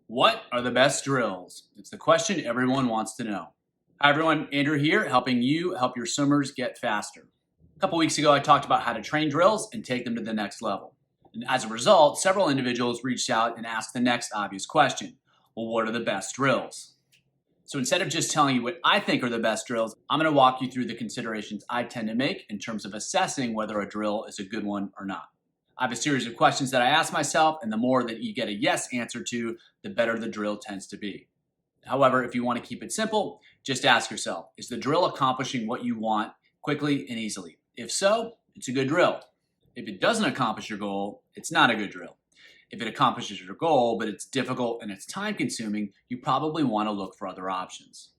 What are the best drills? It's the question everyone wants to know. Hi everyone, Andrew here, helping you help your swimmers get faster. A couple weeks ago, I talked about how to train drills and take them to the next level. And as a result, several individuals reached out and asked the next obvious question. Well, what are the best drills? So instead of just telling you what I think are the best drills, I'm going to walk you through the considerations I tend to make in terms of assessing whether a drill is a good one or not. I have a series of questions that I ask myself, and the more that you get a yes answer to, the better the drill tends to be. However, if you want to keep it simple, just ask yourself, is the drill accomplishing what you want quickly and easily? If so, it's a good drill. If it doesn't accomplish your goal, it's not a good drill. If it accomplishes your goal, but it's difficult and it's time consuming, you probably want to look for other options.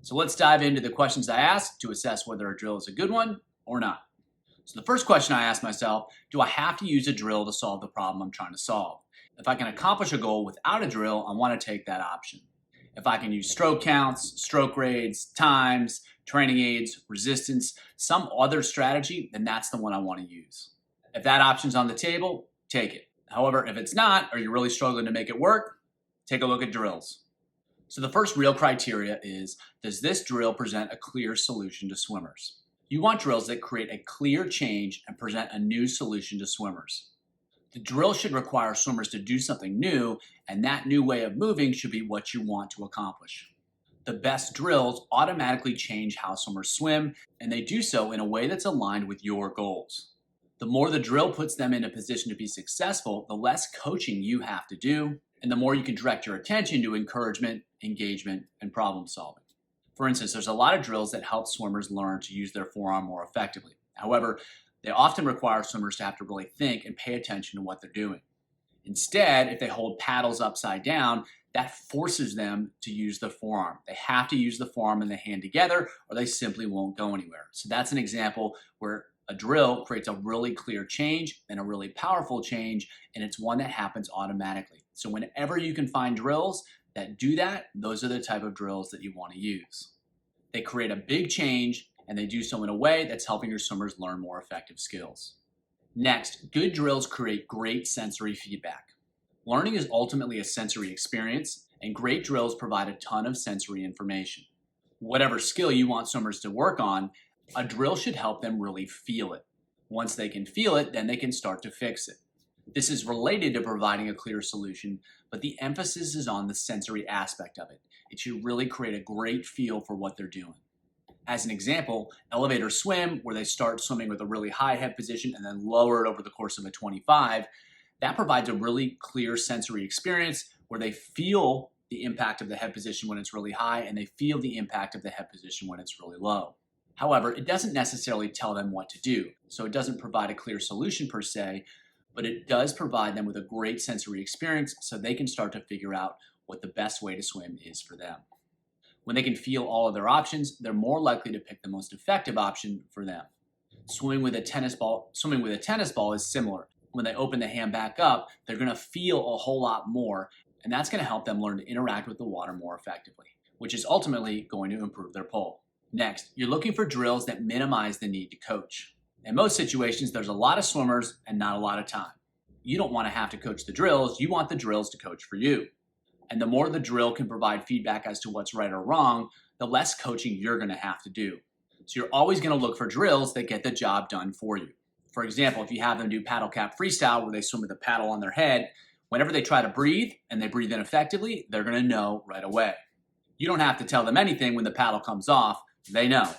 So let's dive into the questions I ask to assess whether a drill is a good one or not. So the first question I ask myself, do I have to use a drill to solve the problem I'm trying to solve? If I can accomplish a goal without a drill, I want to take that option. If I can use stroke counts, stroke rates, times, training aids, resistance, some other strategy, then that's the one I want to use. If that option's on the table, take it. However, if it's not, or you're really struggling to make it work, take a look at drills. So the first real criteria is, does this drill present a clear solution to swimmers? You want drills that create a clear change and present a new solution to swimmers. The drill should require swimmers to do something new, and that new way of moving should be what you want to accomplish. The best drills automatically change how swimmers swim, and they do so in a way that's aligned with your goals. The more the drill puts them in a position to be successful, the less coaching you have to do, and the more you can direct your attention to encouragement, engagement, and problem solving. For instance, there's a lot of drills that help swimmers learn to use their forearm more effectively. However, they often require swimmers to have to really think and pay attention to what they're doing. Instead, if they hold paddles upside down, that forces them to use the forearm. They have to use the forearm and the hand together, or they simply won't go anywhere. So that's an example where a drill creates a really clear change and a really powerful change, and it's one that happens automatically. So whenever you can find drills that do that, those are the type of drills that you want to use. They create a big change, and they do so in a way that's helping your swimmers learn more effective skills. Next, good drills create great sensory feedback. Learning is ultimately a sensory experience, and great drills provide a ton of sensory information. Whatever skill you want swimmers to work on, a drill should help them really feel it. Once they can feel it, then they can start to fix it. This is related to providing a clear solution, but the emphasis is on the sensory aspect of it. It should really create a great feel for what they're doing. As an example, elevator swim, where they start swimming with a really high head position and then lower it over the course of a 25, that provides a really clear sensory experience where they feel the impact of the head position when it's really high and they feel the impact of the head position when it's really low. However, it doesn't necessarily tell them what to do, so it doesn't provide a clear solution per se, but it does provide them with a great sensory experience so they can start to figure out what the best way to swim is for them. When they can feel all of their options, they're more likely to pick the most effective option for them. Swimming with a tennis ball is similar. When they open the hand back up, they're going to feel a whole lot more, and that's going to help them learn to interact with the water more effectively, which is ultimately going to improve their pull. Next, you're looking for drills that minimize the need to coach. In most situations, there's a lot of swimmers and not a lot of time. You don't want to have to coach the drills, you want the drills to coach for you. And the more the drill can provide feedback as to what's right or wrong, the less coaching you're going to have to do. So you're always going to look for drills that get the job done for you. For example, if you have them do paddle cap freestyle where they swim with a paddle on their head, whenever they try to breathe and they breathe in effectively, they're going to know right away. You don't have to tell them anything when the paddle comes off. They know.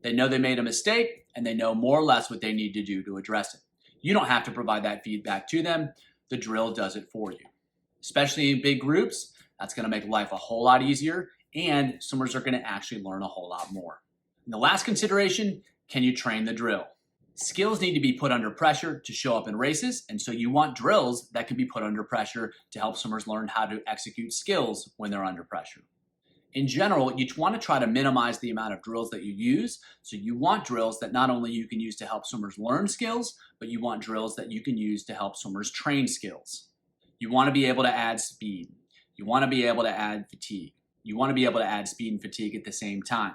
They know they made a mistake, and they know more or less what they need to do to address it. You don't have to provide that feedback to them. The drill does it for you. Especially in big groups, that's going to make life a whole lot easier, and swimmers are going to actually learn a whole lot more. And the last consideration, can you train the drill? Skills need to be put under pressure to show up in races, and so you want drills that can be put under pressure to help swimmers learn how to execute skills when they're under pressure. In general, you want to try to minimize the amount of drills that you use. So you want drills that not only you can use to help swimmers learn skills, but you want drills that you can use to help swimmers train skills. You want to be able to add speed. You want to be able to add fatigue. You want to be able to add speed and fatigue at the same time.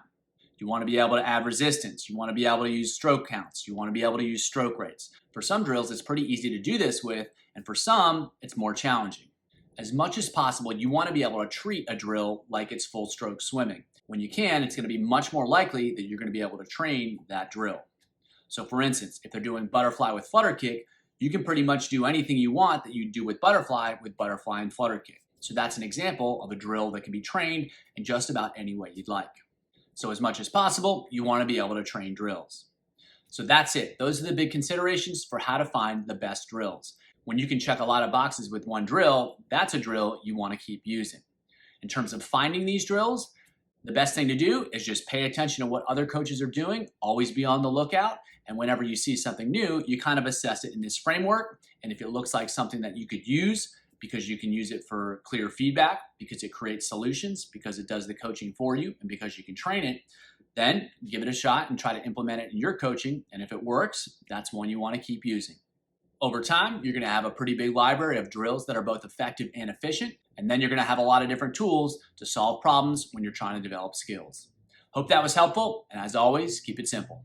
You want to be able to add resistance. You want to be able to use stroke counts. You want to be able to use stroke rates. For some drills, it's pretty easy to do this with, and for some, it's more challenging. As much as possible, you want to be able to treat a drill like it's full stroke swimming. When you can, it's going to be much more likely that you're going to be able to train that drill. So for instance, if they're doing butterfly with flutter kick, you can pretty much do anything you want that you do with butterfly and flutter kick. So that's an example of a drill that can be trained in just about any way you'd like. So as much as possible, you want to be able to train drills. So that's it. Those are the big considerations for how to find the best drills. When you can check a lot of boxes with one drill, that's a drill you want to keep using. In terms of finding these drills, the best thing to do is just pay attention to what other coaches are doing, always be on the lookout, and whenever you see something new, you kind of assess it in this framework, and if it looks like something that you could use, because you can use it for clear feedback, because it creates solutions, because it does the coaching for you, and because you can train it, then give it a shot and try to implement it in your coaching, and if it works, that's one you want to keep using. Over time, you're going to have a pretty big library of drills that are both effective and efficient, and then you're going to have a lot of different tools to solve problems when you're trying to develop skills. Hope that was helpful, and as always, keep it simple.